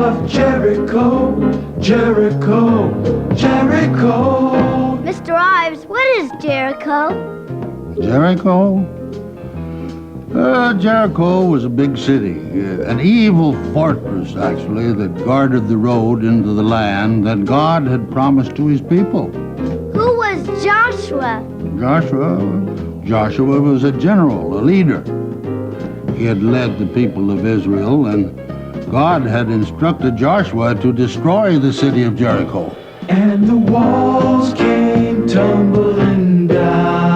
of Jericho, Jericho, Jericho. Mr. Ives, what is Jericho? Jericho? Jericho was a big city, an evil fortress, actually, that guarded the road into the land that God had promised to his people. Who was Joshua? Joshua was a general, a leader. He had led the people of Israel, and God had instructed Joshua to destroy the city of Jericho. And the walls came tumbling down.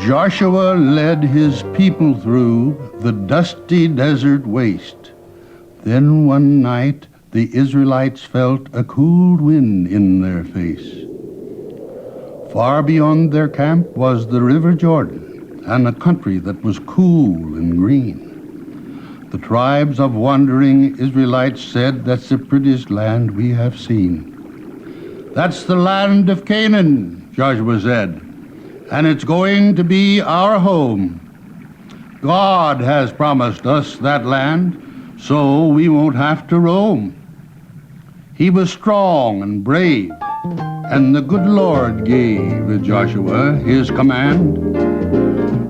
Joshua led his people through the dusty desert waste. Then one night, the Israelites felt a cool wind in their face. Far beyond their camp was the river Jordan, and a country that was cool and green. The tribes of wandering Israelites said, "That's the prettiest land we have seen." "That's the land of Canaan," Joshua said, "and it's going to be our home. God has promised us that land, so we won't have to roam." He was strong and brave, and the good Lord gave Joshua his command.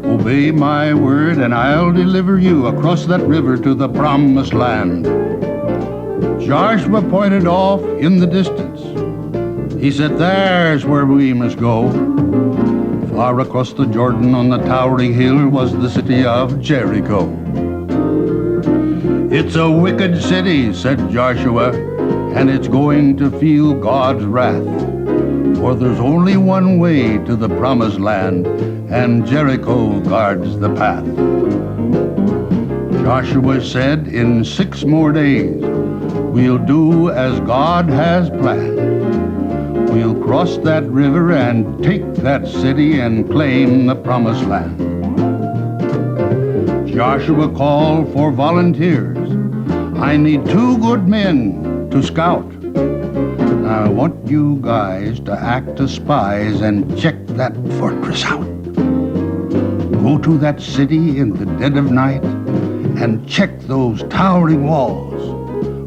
"Obey my word, and I'll deliver you across that river to the promised land." Joshua pointed off in the distance. He said, "There's where we must go." Far across the Jordan on the towering hill was the city of Jericho. "It's a wicked city," said Joshua, "and it's going to feel God's wrath. For there's only one way to the promised land, and Jericho guards the path." Joshua said, "In 6 more days, we'll do as God has planned. We'll cross that river and take that city and claim the promised land." Joshua called for volunteers. "I need 2 good men to scout. I want you guys to act as spies and check that fortress out. Go to that city in the dead of night and check those towering walls.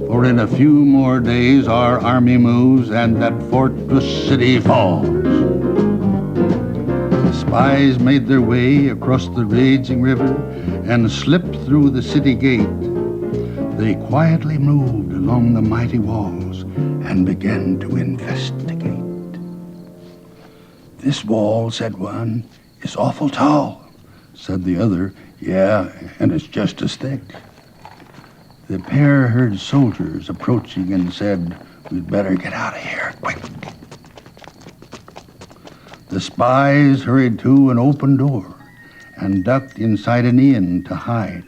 For in a few more days our army moves and that fortress city falls." The spies made their way across the raging river and slipped through the city gate. They quietly moved along the mighty walls and began to investigate. "This wall," said one, "is awful tall," said the other. "Yeah, and it's just as thick." The pair heard soldiers approaching and said, "We'd better get out of here, quick." The spies hurried to an open door and ducked inside an inn to hide.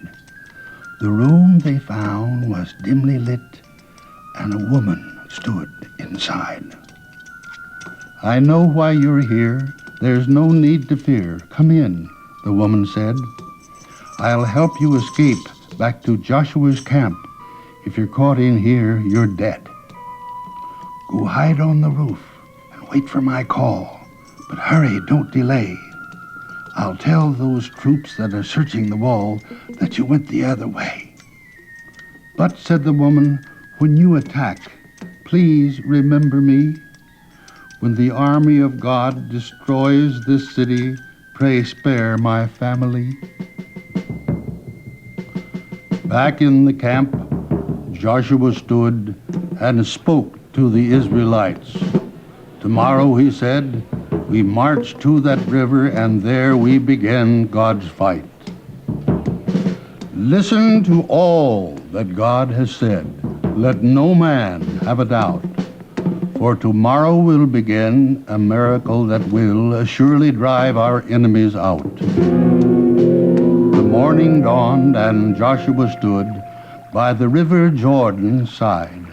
The room they found was dimly lit, and a woman stood inside. "I know why you're here. There's no need to fear. Come in," the woman said. "I'll help you escape back to Joshua's camp. If you're caught in here, you're dead. Go hide on the roof and wait for my call. But hurry, don't delay. I'll tell those troops that are searching the wall that you went the other way. But," said the woman, "when you attack, please remember me. When the army of God destroys this city, pray spare my family." Back in the camp, Joshua stood and spoke to the Israelites. "Tomorrow," he said, "we march to that river, and there we begin God's fight. Listen to all that God has said. Let no man have a doubt. For tomorrow will begin a miracle that will surely drive our enemies out." The morning dawned, and Joshua stood by the river Jordan side.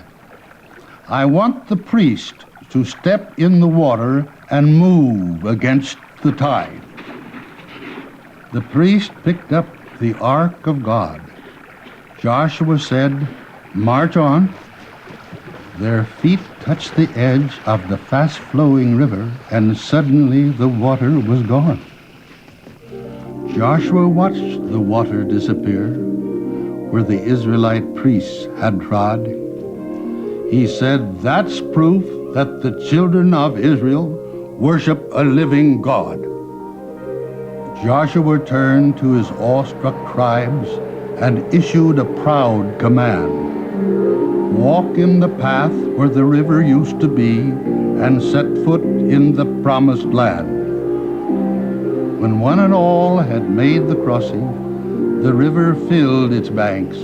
"I want the priest to step in the water and move against the tide." The priest picked up the ark of God. Joshua said, "March on." Their feet touched the edge of the fast-flowing river, and suddenly the water was gone. Joshua watched the water disappear. where the Israelite priests had trod. He said, "That's proof that the children of Israel worship a living God." Joshua turned to his awestruck tribes and issued a proud command. "Walk in the path where the river used to be and set foot in the promised land." When one and all had made the crossing, the river filled its banks.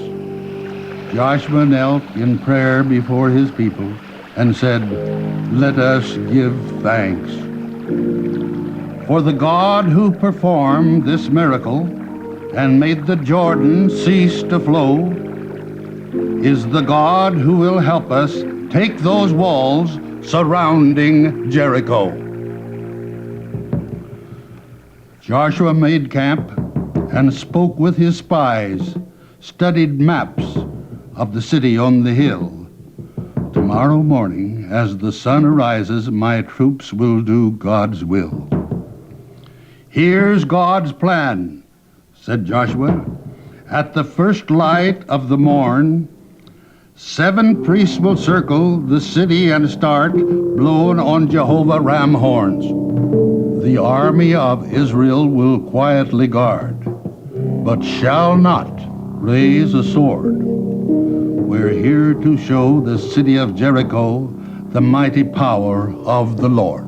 Joshua knelt in prayer before his people and said, "Let us give thanks." For the God who performed this miracle and made the Jordan cease to flow is the God who will help us take those walls surrounding Jericho. Joshua made camp and spoke with his spies, studied maps of the city on the hill. "Tomorrow morning, as the sun arises, my troops will do God's will." "Here's God's plan," said Joshua. "At the first light of the morn, 7 priests will circle the city and start blowing on Jehovah ram horns. The army of Israel will quietly guard, but shall not raise a sword. We're here to show the city of Jericho the mighty power of the Lord."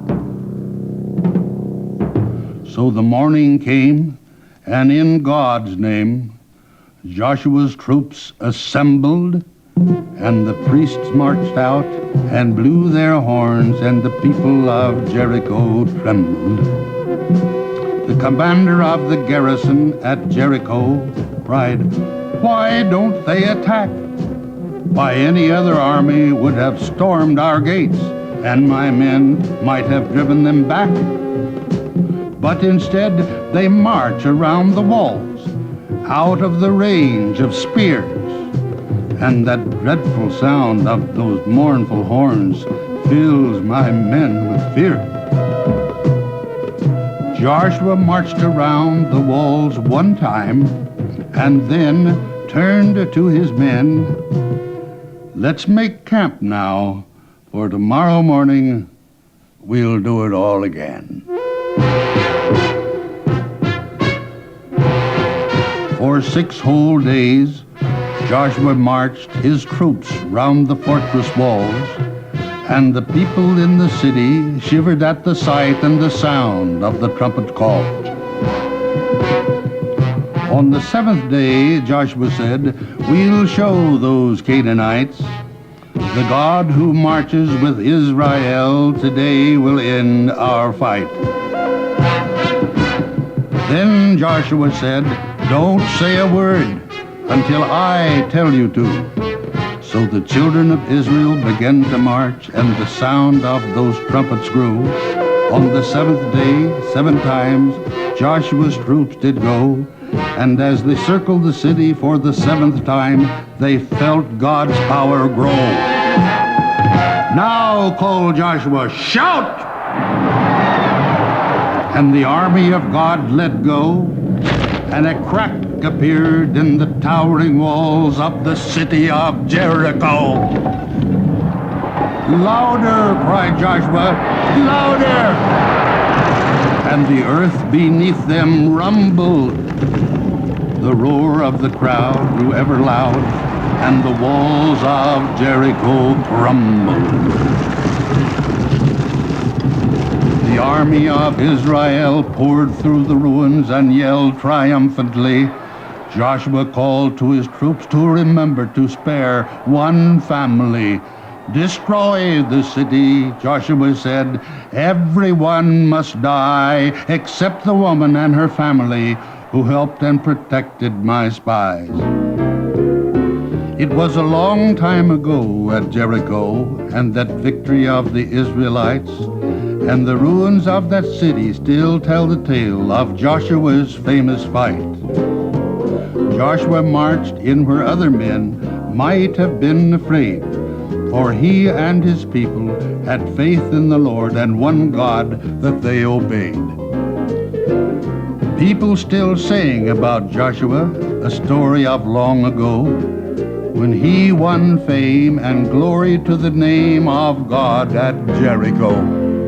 So the morning came, and in God's name, Joshua's troops assembled, and the priests marched out and blew their horns, and the people of Jericho trembled. The commander of the garrison at Jericho cried, "Why don't they attack? Why, any other army would have stormed our gates, and my men might have driven them back. But instead they march around the walls, out of the range of spears." And that dreadful sound of those mournful horns fills my men with fear. Joshua marched around the walls one time and then turned to his men, "Let's make camp now, for tomorrow morning we'll do it all again." For 6 whole days, Joshua marched his troops round the fortress walls, and the people in the city shivered at the sight and the sound of the trumpet call. On the 7th day, Joshua said, "We'll show those Canaanites the God who marches with Israel today will end our fight." Then Joshua said, "Don't say a word until I tell you to." So the children of Israel began to march, and the sound of those trumpets grew. On the 7th day, 7 times, Joshua's troops did go, and as they circled the city for the 7th time, they felt God's power grow. "Now," called Joshua, "shout!" And the army of God let go, and a crack appeared in the towering walls of the city of Jericho. "Louder!" cried Joshua, "louder!" And the earth beneath them rumbled. The roar of the crowd grew ever loud, and the walls of Jericho crumbled. The army of Israel poured through the ruins and yelled triumphantly. Joshua called to his troops to remember to spare one family. "Destroy the city," Joshua said. "Everyone must die except the woman and her family who helped and protected my spies." It was a long time ago at Jericho, and that victory of the Israelites, and the ruins of that city still tell the tale of Joshua's famous fight. Joshua marched in where other men might have been afraid, for he and his people had faith in the Lord and one God that they obeyed. People still saying about Joshua, a story of long ago, when he won fame and glory to the name of God at Jericho.